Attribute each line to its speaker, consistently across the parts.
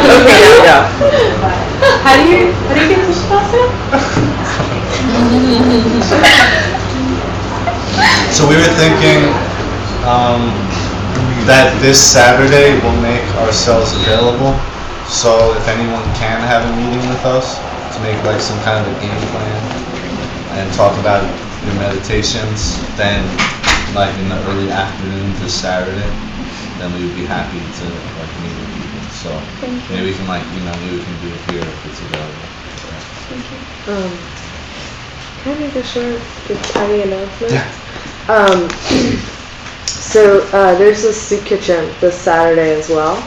Speaker 1: Okay, now go. How do you get to Shavasana?
Speaker 2: So we were thinking that this Saturday we'll make ourselves available. So if anyone can have a meeting with us to make like some kind of a game plan and talk about your meditations, then like in the early afternoon this Saturday, then we would be happy to like meet with people. So maybe we can maybe we can do it here if it's available.
Speaker 1: Thank you. Can I make a short, tiny announcement?
Speaker 2: Yeah.
Speaker 1: So there's a soup kitchen this Saturday as well,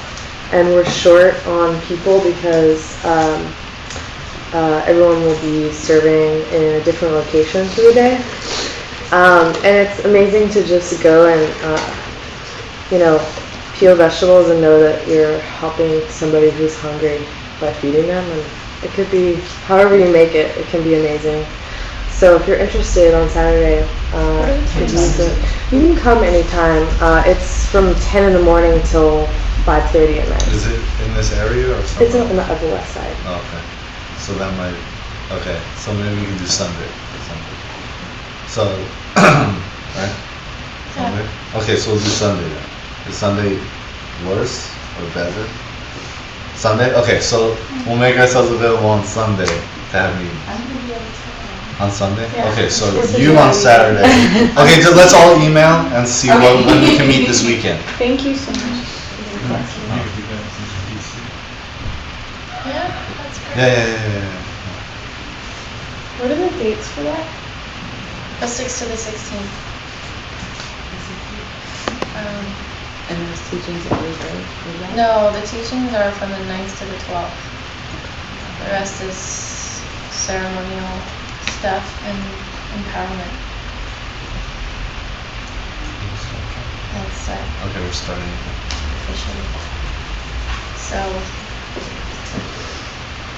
Speaker 1: and we're short on people because everyone will be serving in a different location for the day. And it's amazing to just go and peel vegetables and know that you're helping somebody who's hungry by feeding them. And it could be however you make it. It can be amazing. So if you're interested on Saturday, you can come anytime. It's from 10 in the morning till 5:30 at night.
Speaker 2: Is it in this area or something?
Speaker 1: It's up in the Upper West Side.
Speaker 2: Oh, okay. So that might. Okay. So maybe we can do Sunday. So, right? Sunday. Okay, so we'll do Sunday then. Is Sunday worse or better? Sunday. Okay, so we'll make ourselves available on Sunday to have meetings. On Sunday?
Speaker 3: Yeah.
Speaker 2: Okay, so you on Saturday. Okay, so let's all email and see when we can meet this weekend.
Speaker 3: Thank you so much.
Speaker 4: Yeah, that's great.
Speaker 2: Yeah.
Speaker 3: What are the dates for that?
Speaker 4: The 6th to the 16th.
Speaker 1: And those teachings every day?
Speaker 4: No, the teachings are from the 9th to the 12th. The rest is ceremonial stuff and empowerment. That's
Speaker 2: Okay, we're starting.
Speaker 4: officially. So,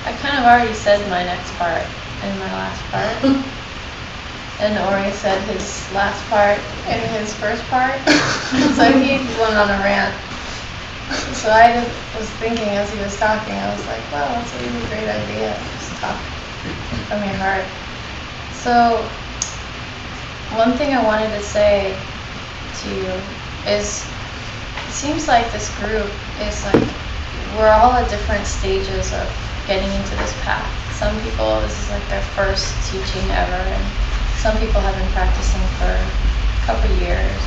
Speaker 4: I kind of already said my next part and my last part. And Ori said his last part and his first part. So he went on a rant. So I just was thinking as he was talking, I was like, wow, that's a really great idea. Just talk from your heart. So one thing I wanted to say to you is it seems like this group is like we're all at different stages of getting into this path. Some people, this is like their first teaching ever, and some people have been practicing for a couple years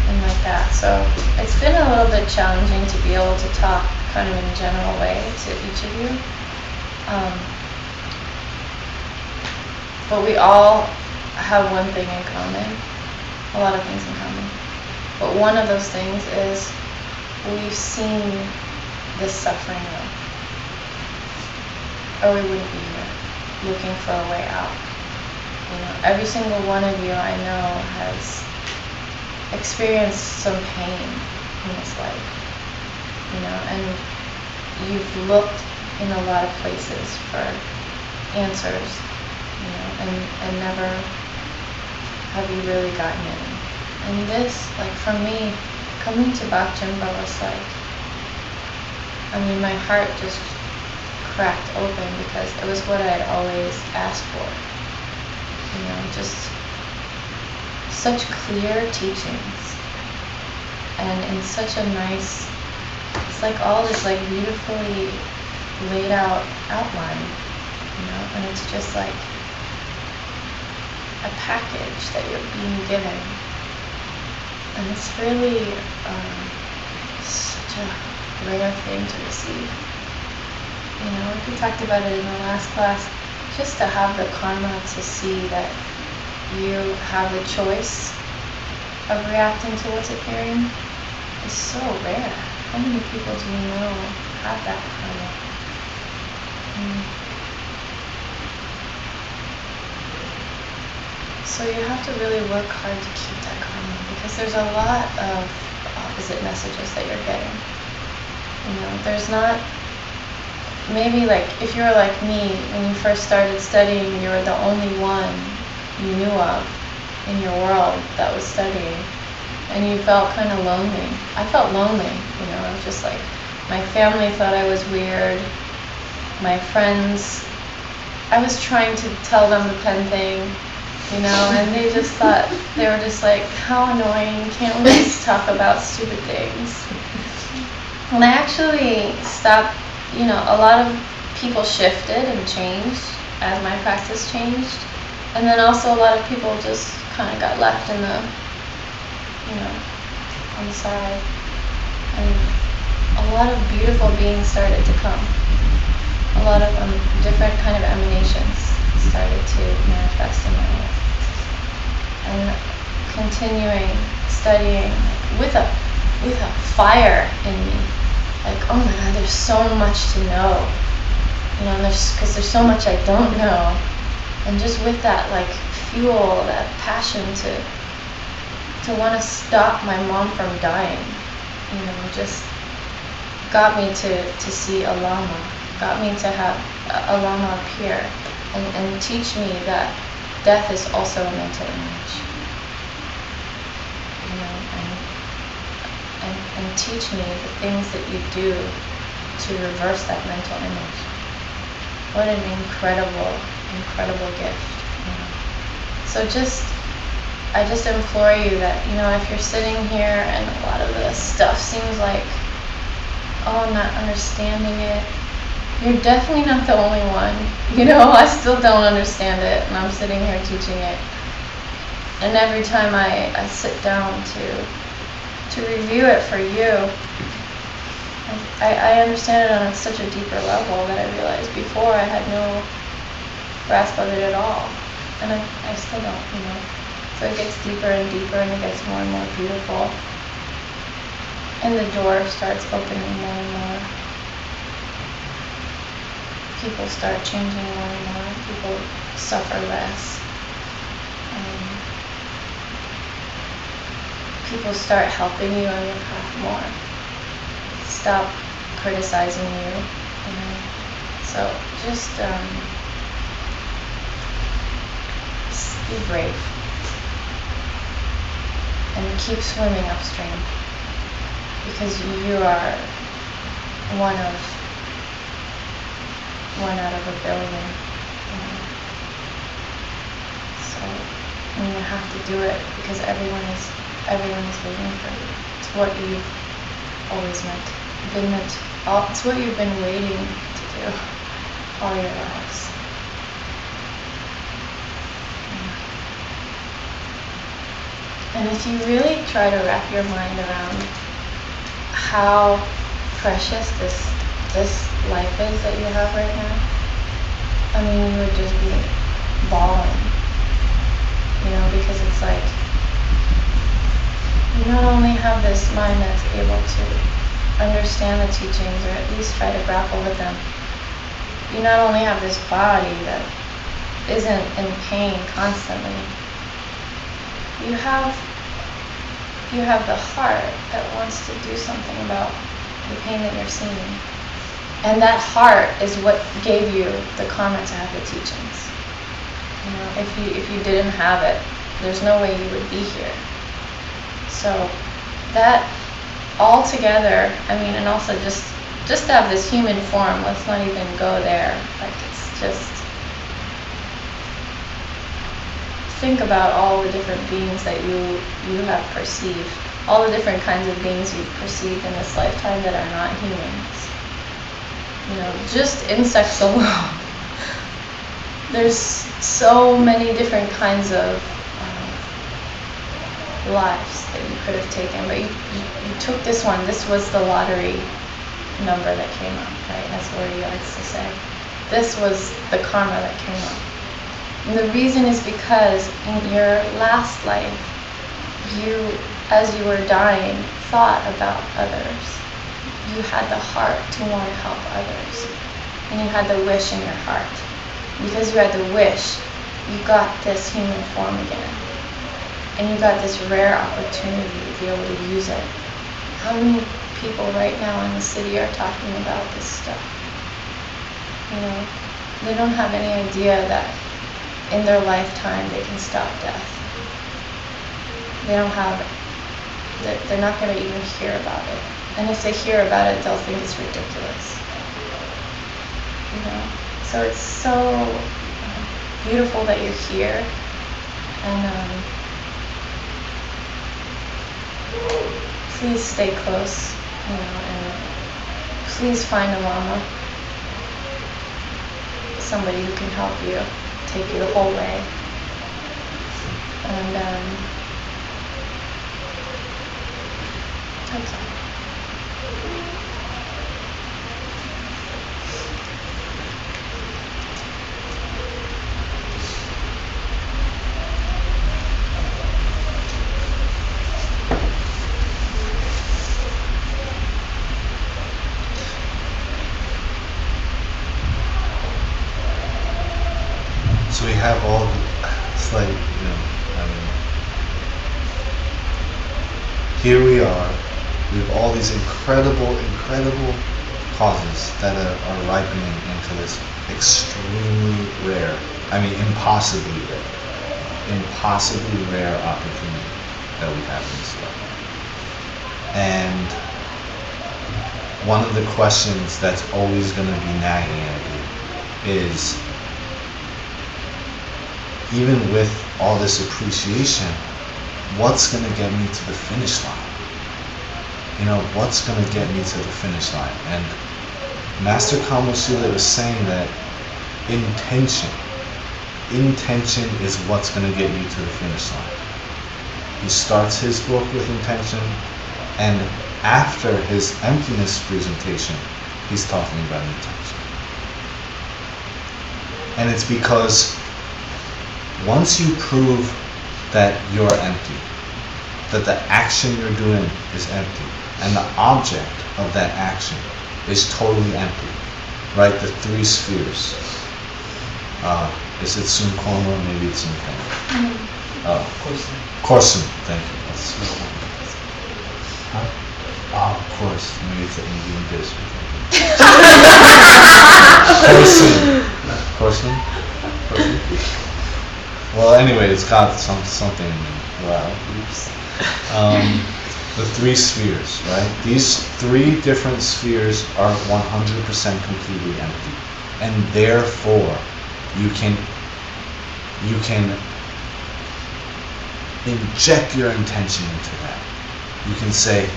Speaker 4: and like that. So it's been a little bit challenging to be able to talk kind of in a general way to each of you. But we all have one thing in common, a lot of things in common. But one of those things is we've seen this suffering or we wouldn't be here looking for a way out. Every single one of you I know has experienced some pain in this life, and you've looked in a lot of places for answers, and never have you really gotten any. And this, like for me, coming to Bok Jinpa was like, my heart just cracked open because it was what I had always asked for. Just such clear teachings and in such a nice, it's like all this like beautifully laid out outline, and it's just like a package that you're being given, and it's really such a rare thing to receive. We talked about it in the last class. Just to have the karma to see that you have the choice of reacting to what's appearing is so rare. How many people do you know have that karma? So you have to really work hard to keep that karma because there's a lot of opposite messages that you're getting. There's not. Maybe like if you were like me when you first started studying, you were the only one you knew of in your world that was studying, and you felt kind of lonely. I felt lonely, I was just like, My family thought I was weird. My friends, I was trying to tell them the pen thing, you know, and they just thought, they were just like, how annoying, can't we just talk about stupid things? And I actually stopped, you know, a lot of people shifted and changed as my practice changed. And then also a lot of people just kind of got left in the, you know, on the side. And a lot of beautiful beings started to come. A lot of different kind of emanations started to manifest in my life. And continuing studying with a fire in me. Like, oh my God, there's so much to know. You know, because there's so much I don't know. And just with that, like, fuel, that passion to want to stop my mom from dying, you know, just got me to see a Lama, got me to have a Lama appear and teach me that death is also a mental image. You know, and teach me the things that you do to reverse that mental image. What an incredible gift. You know. So I just implore you that, you know, if you're sitting here and a lot of the stuff seems like, oh, I'm not understanding it, you're definitely not the only one. You know, I still don't understand it, and I'm sitting here teaching it. And every time I sit down to review it for you, I understand it on such a deeper level that I realized before I had no grasp of it at all. And I still don't, you know. So it gets deeper and deeper, and it gets more and more beautiful. And the door starts opening more and more. People start changing more and more. People suffer less. People start helping you on your path more. Stop criticizing you. You know? So just be brave. And keep swimming upstream. Because you are one out of a billion. You know? So you have to do it because everyone is waiting for you. It's what you've always it's what you've been waiting to do all your lives. And if you really try to wrap your mind around how precious this life is that you have right now, I mean, you would just be bawling, you know, because it's like, you not only have this mind that's able to understand the teachings or at least try to grapple with them, you not only have this body that isn't in pain constantly, you have the heart that wants to do something about the pain that you're seeing. And that heart is what gave you the karma to have the teachings. You know, if you didn't have it, there's no way you would be here. So that all together, I mean, and also just to have this human form, let's not even go there. Like, it's just, think about all the different beings that you have perceived, all the different kinds of beings you've perceived in this lifetime that are not humans. You know, just insects alone. There's so many different kinds of lives that you could have taken, but you took this one. This was the lottery number that came up, right? That's what he likes to say. This was the karma that came up. And the reason is because in your last life, you, as you were dying, thought about others. You had the heart to want to help others. And you had the wish in your heart. Because you had the wish, you got this human form again. And you got this rare opportunity to be able to use it. How many people right now in the city are talking about this stuff? You know, they don't have any idea that in their lifetime they can stop death. They don't have it. They're not going to even hear about it. And if they hear about it, they'll think it's ridiculous. You know? So it's so beautiful that you're here. And please stay close, you know, and please find a Lama, somebody who can help you, take you the whole way. And that's all.
Speaker 2: So we have all the, it's like, you know, I mean, here we are, we have all these incredible causes that are ripening into this extremely rare, I mean impossibly rare opportunity that we have in this life. And one of the questions that's always going to be nagging at you is, even with all this appreciation, what's going to get me to the finish line? You know, what's going to get me to the finish line? And Master Kamasula was saying that intention is what's going to get you to the finish line. He starts his book with intention, and after his emptiness presentation, he's talking about intention. And it's because once you prove that you're empty, that the action you're doing is empty, and the object of that action is totally empty, right? The three spheres. Is it Sunkono? Maybe it's Sunkono. Korsun, thank you. That's of course, maybe it's an Indian dish. Korsun? Well, anyway, it's got something. Wow. The three spheres, right? These three different spheres are 100% completely empty, and therefore you can inject your intention into that. You can say,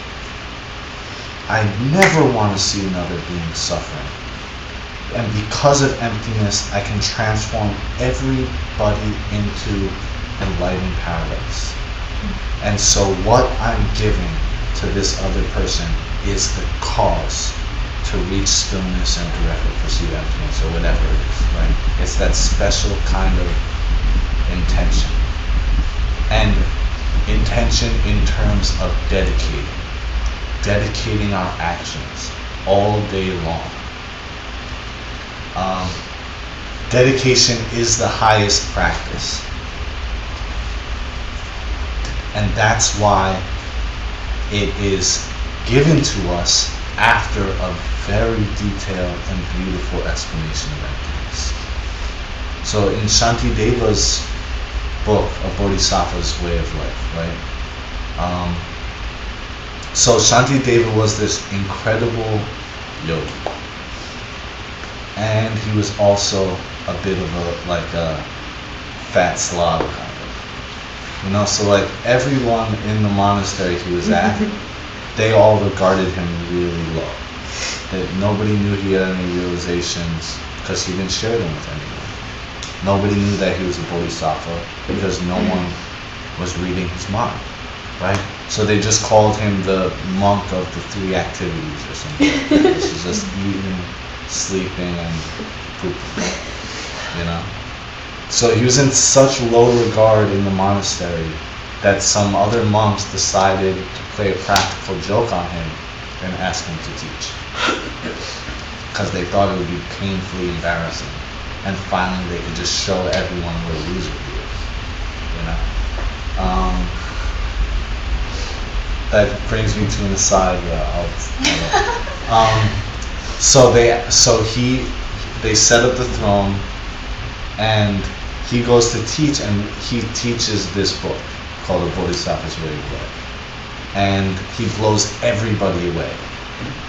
Speaker 2: I never want to see another being suffering. And because of emptiness, I can transform everybody into enlightened paradise. And so what I'm giving to this other person is the cause to reach stillness and directly perceive emptiness, or whatever it is, right? It's that special kind of intention. And intention in terms of dedicating our actions all day long. Dedication is the highest practice. And that's why it is given to us after a very detailed and beautiful explanation of emptiness. So in Shantideva's book, A Bodhisattva's Way of Life, right? So Shantideva was this incredible yogi. And he was also a bit of a fat slob kind of. You know, so like everyone in the monastery he was at, they all regarded him really low. That nobody knew he had any realizations because he didn't share them with anyone. Nobody knew that he was a bodhisattva because no one was reading his mind, right? So they just called him the monk of the three activities or something. This is just eating, sleeping, and pooping, you know? So he was in such low regard in the monastery that some other monks decided to play a practical joke on him and ask him to teach. Because they thought it would be painfully embarrassing. And finally they could just show everyone what a loser he is, you know? That brings me to an aside. So they set up the throne, and he goes to teach, and he teaches this book called The Bodhisattva's Way of Life. And he blows everybody away.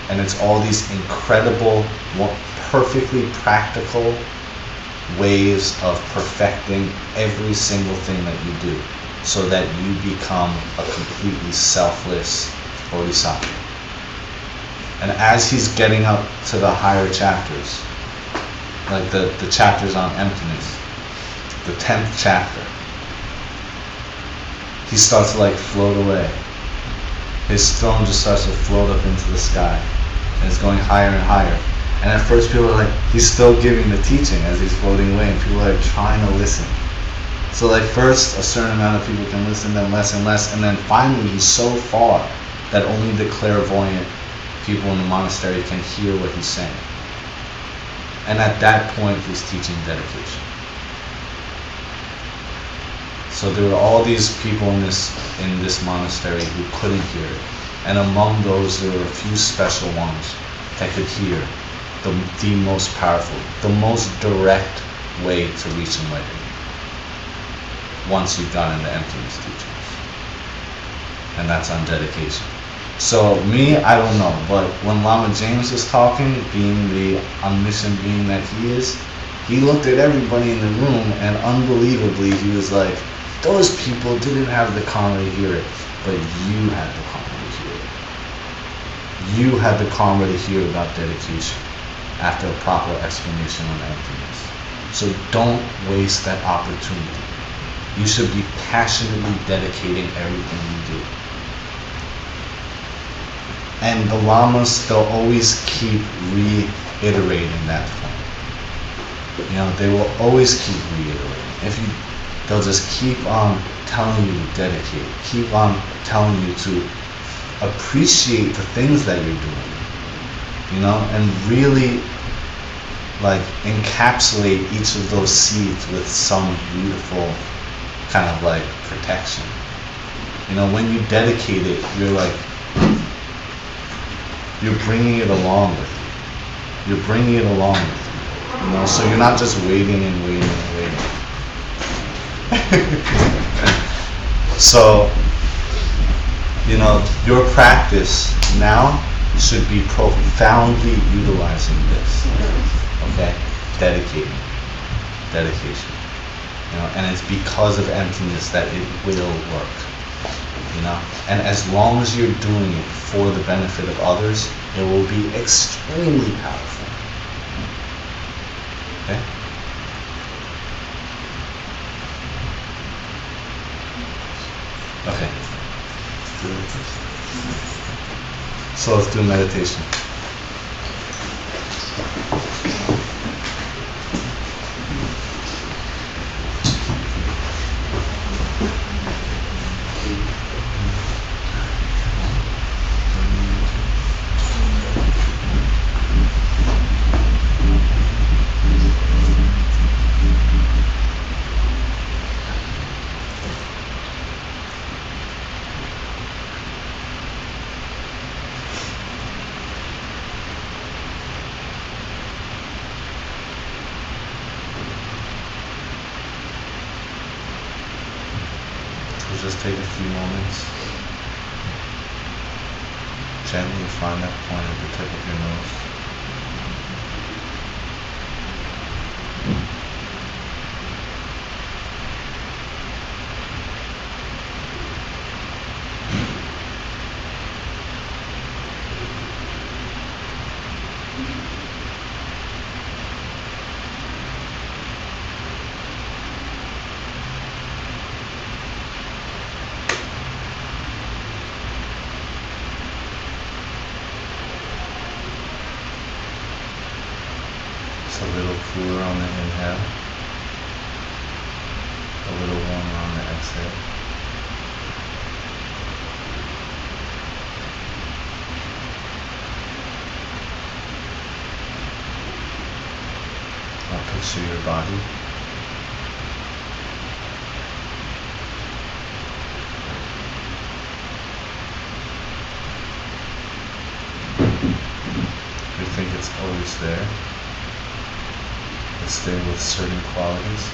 Speaker 2: And it's all these incredible, perfectly practical ways of perfecting every single thing that you do, so that you become a completely selfless bodhisattva. And as he's getting up to the higher chapters, like the chapters on emptiness, the 10th chapter, he starts to like float away. His throne just starts to float up into the sky, and it's going higher and higher. And at first people are like, he's still giving the teaching as he's floating away, and people are trying to listen. So like first a certain amount of people can listen, then less and less, and then finally he's so far that only the clairvoyant people in the monastery can hear what he's saying. And at that point he's teaching dedication. So there were all these people in this monastery who couldn't hear it. And among those there were a few special ones that could hear the most powerful, the most direct way to reach enlightenment once you've gone into emptiness teachings. And that's on dedication. So me, I don't know, but when Lama James was talking, being the omniscient being that he is, he looked at everybody in the room and unbelievably he was like, those people didn't have the karma to hear it, but you had the karma to hear it. You had the karma to hear about dedication after a proper explanation on emptiness. So don't waste that opportunity. You should be passionately dedicating everything you do. And the lamas, they'll always keep reiterating that point. You know, they will always keep reiterating. They'll just keep on telling you to dedicate, keep on telling you to appreciate the things that you're doing, you know, and really like encapsulate each of those seeds with some beautiful kind of like protection. You know, when you dedicate it, you're bringing it along with you. You're bringing it along with you. You know, so you're not just waiting and waiting and waiting. So, you know, your practice now should be profoundly utilizing this. Okay? Dedication. You know, and it's because of emptiness that it will work. You know? And as long as you're doing it for the benefit of others, it will be extremely powerful. Okay? Okay. So let's do meditation. Just take a few moments. Gently find that point at the tip of your nose. A little cooler on the inhale, a little warmer on the exhale. Now picture your body. You think it's always there. It's there with certain qualities.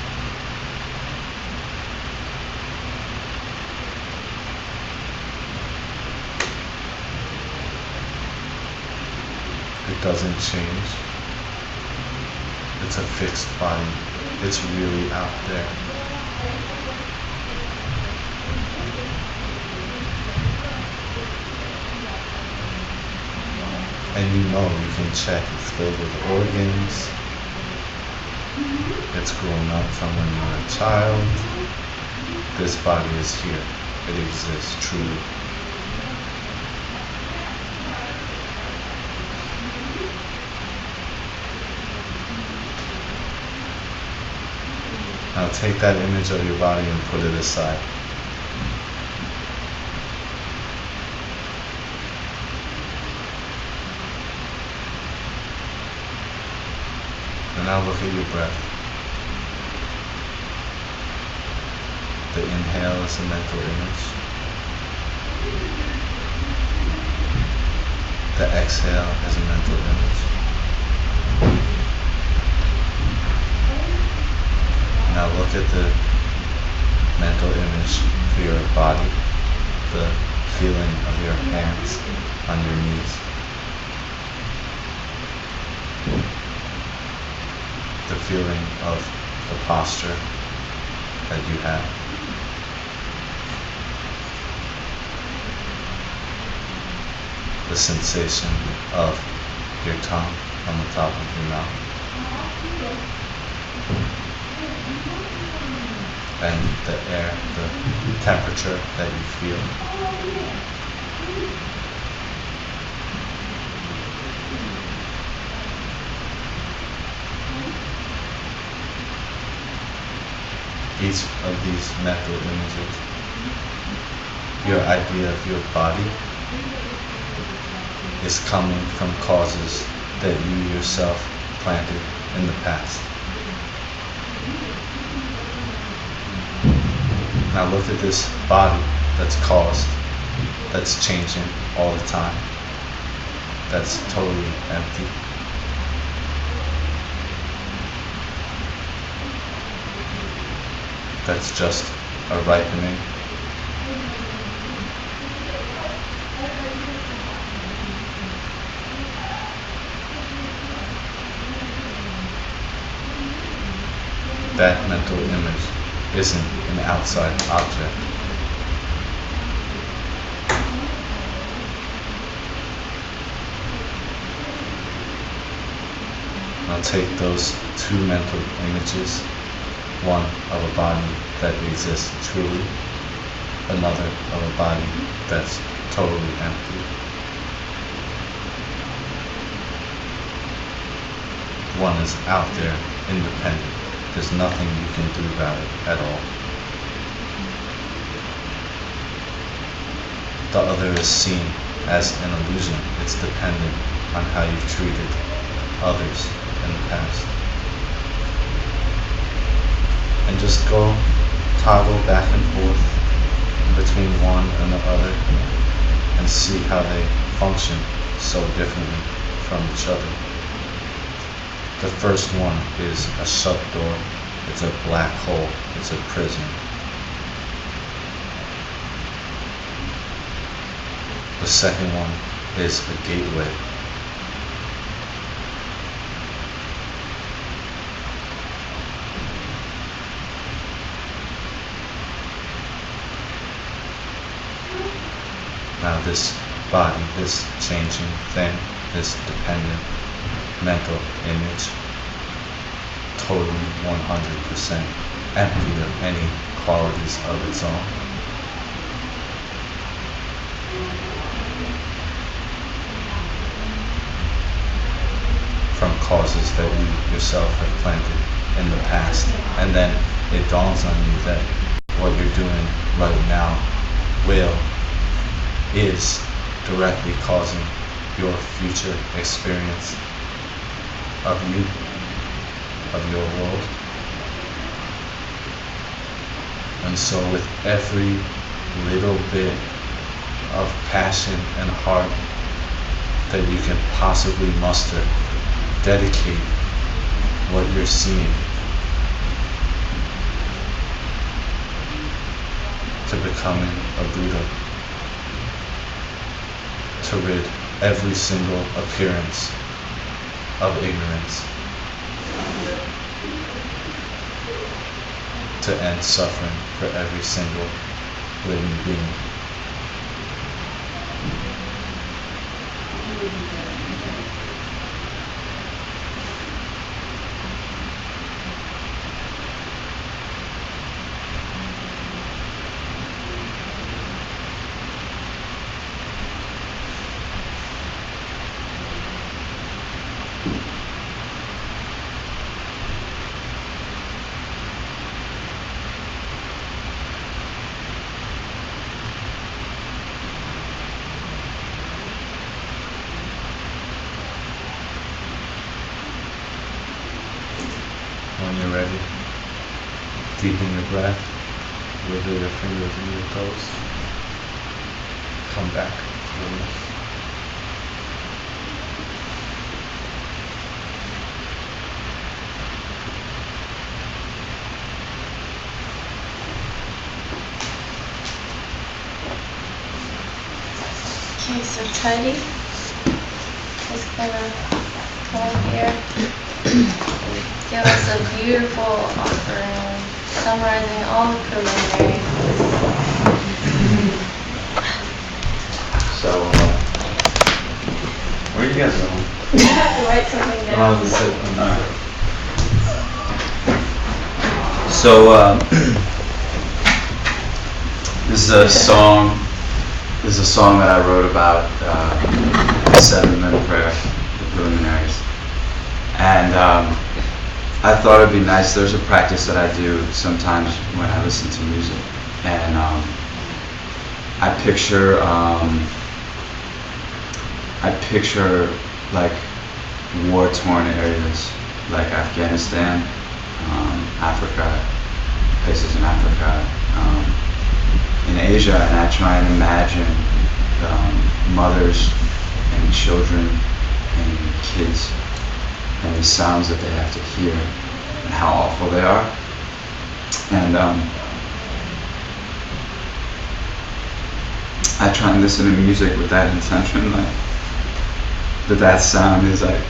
Speaker 2: doesn't change. It's a fixed body. It's really out there. And you know you can check, it's filled with organs. It's grown up from when you were a child. This body is here. It exists truly. Now take that image of your body and put it aside. And now look at your breath. The inhale is a mental image. The exhale is a mental image. Now look at the mental image for your body, the feeling of your hands on your knees. The feeling of the posture that you have. The sensation of your tongue on the top of your mouth. And the air, the temperature that you feel. Each of these mental images, your idea of your body, is coming from causes that you yourself planted in the past. Now look at this body that's caused, that's changing all the time, that's totally empty. That's just a ripening. That mental image isn't an outside object. Now take those two mental images, one of a body that exists truly, another of a body that's totally empty. One is out there, independent. There's nothing you can do about it at all. The other is seen as an illusion. It's dependent on how you've treated others in the past. And just go toggle back and forth between one and the other and see how they function so differently from each other. The first one is a shut door. It's a black hole. It's a prison. The second one is a gateway. Now this body, this changing thing, this dependent mental image, totally 100% empty of any qualities of its own. From causes that you yourself have planted in the past. And then it dawns on you that what you're doing right now is directly causing your future experience of you, of your world. And so with every little bit of passion and heart that you can possibly muster, dedicate what you're seeing to becoming a Buddha, to rid every single appearance of ignorance, to end suffering for every single living being. When you're ready, deepen your breath, wiggle your fingers and your toes, come back, release.
Speaker 4: Okay, so Teddy is gonna come here, give us a beautiful offering, summarizing all the preliminaries.
Speaker 5: So, where are you guys going?
Speaker 4: Write something
Speaker 2: When I
Speaker 4: down.
Speaker 2: was sitting there,
Speaker 5: So, this is a song. This is a song that I wrote about the 7-minute prayer, the preliminaries, and I thought it'd be nice. There's a practice that I do sometimes when I listen to music, and I picture like war-torn areas like Afghanistan, Africa, places in Africa, in Asia, and I try and imagine mothers and children and kids and the sounds that they have to hear and how awful they are. And I try and listen to music with that intention, like that sound is like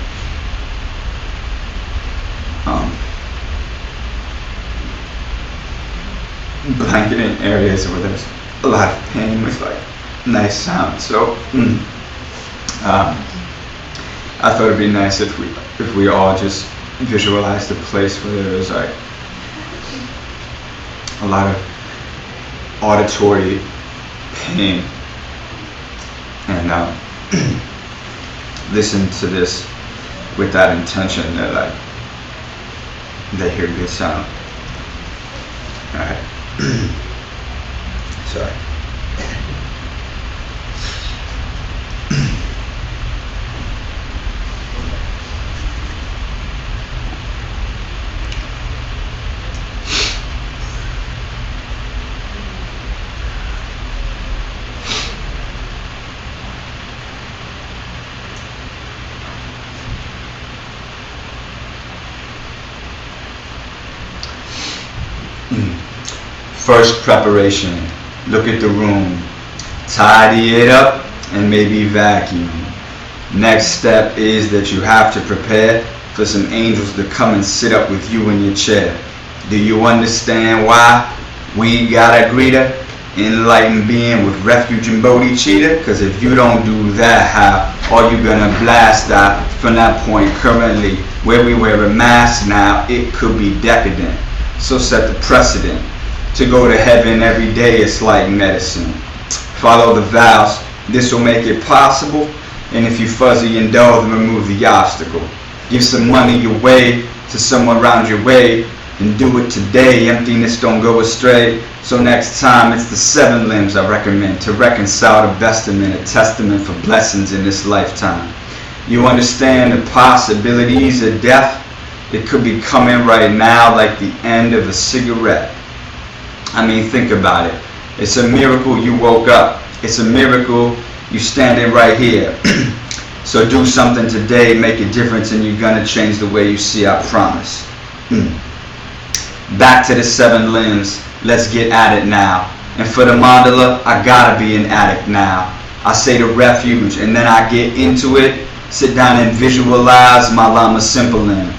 Speaker 5: blanketing areas where there's a lot of pain with like nice sound. So I thought it'd be nice if we all just visualized a place where there was like a lot of auditory pain, and listen to this with that intention that like they hear good sound. All right. Sorry. First preparation, look at the room, tidy it up and maybe vacuum. Next step is that you have to prepare for some angels to come and sit up with you in your chair. Do you understand why we gotta greet her? Enlightened being with refuge and bodhicitta? Cause if you don't do that, how are you gonna blast out from that point currently where we wear a mask now? It could be decadent. So set the precedent. To go to heaven every day is like medicine. Follow the vows, this will make it possible. And if you fuzzy and dull, then remove the obstacle. Give some money your way to someone around your way, and do it today. Emptiness don't go astray. So next time it's the 7 limbs I recommend to reconcile the bestament, a testament for blessings in this lifetime. You understand the possibilities of death? It could be coming right now like the end of a cigarette. I mean, think about it. It's a miracle you woke up. It's a miracle you standing right here. So do something today, make a difference, and you're gonna change the way you see, I promise. Back to the 7 limbs, let's get at it now. And for the mandala, I gotta be an addict now. I say the refuge, and then I get into it. Sit down and visualize my Lama Simple Land.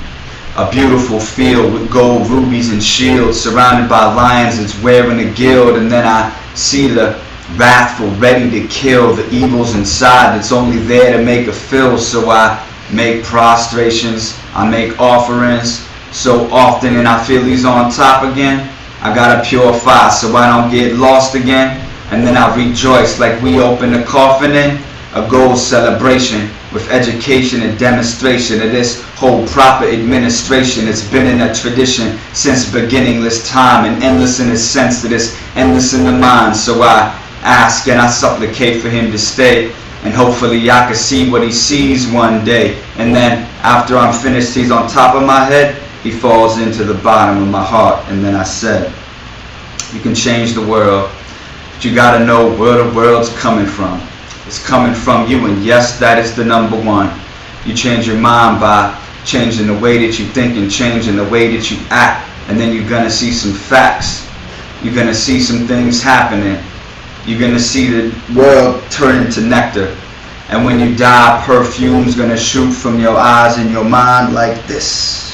Speaker 5: A beautiful field with gold rubies and shields, surrounded by lions that's wearing a guild. And then I see the wrathful, ready to kill the evils inside that's only there to make a fill. So I make prostrations, I make offerings so often, and I feel he's on top again. I gotta purify so I don't get lost again. And then I rejoice like we open the coffin in a gold celebration with education and demonstration of this whole proper administration. It's been in a tradition since beginningless time, and endless in its sense that it's endless in the mind. So I ask and I supplicate for him to stay, and hopefully I can see what he sees one day. And then after I'm finished, he's on top of my head, he falls into the bottom of my heart. And then I said, you can change the world, but you gotta know where the world's coming from. It's coming from you, and yes, that is the number one. You change your mind by changing the way that you think and changing the way that you act, and then you're gonna see some facts. You're gonna see some things happening. You're gonna see the world turn into nectar. And when you die, perfume's gonna shoot from your eyes and your mind like this.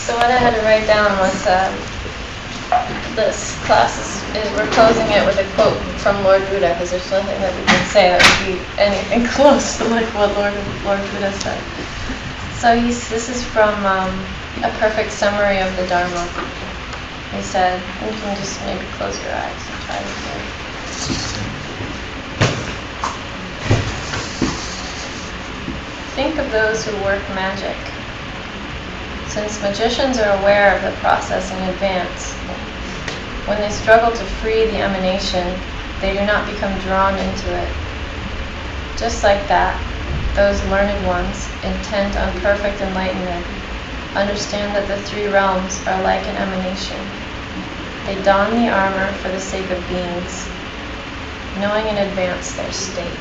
Speaker 4: So what I had to write down was this class we're closing it with a quote from Lord Buddha, because there's nothing that we can say that would be anything close to like what Lord Buddha said. So this is from a perfect summary of the Dharma. He said, you can just maybe close your eyes and try to hear. Think of those who work magic. Since magicians are aware of the process in advance, when they struggle to free the emanation, they do not become drawn into it. Just like that, those learned ones, intent on perfect enlightenment, understand that the three realms are like an emanation. They don the armor for the sake of beings, knowing in advance their state.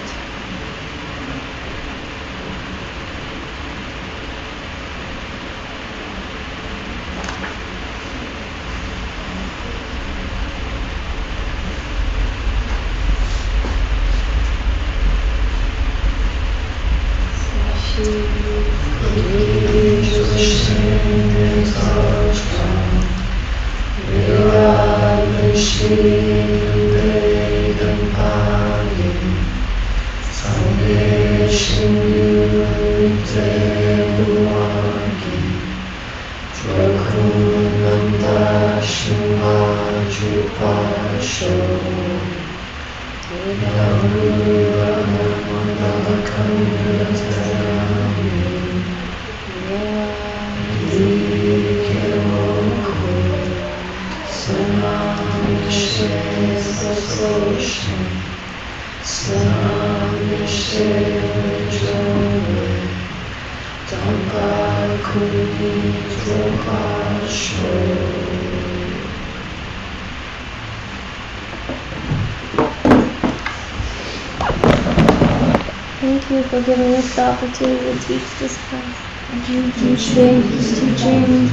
Speaker 6: Thank you for giving us the opportunity to teach this class. Thank you for teaching.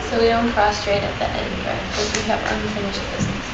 Speaker 4: So we don't prostrate at the end, right? Because we have unfinished business.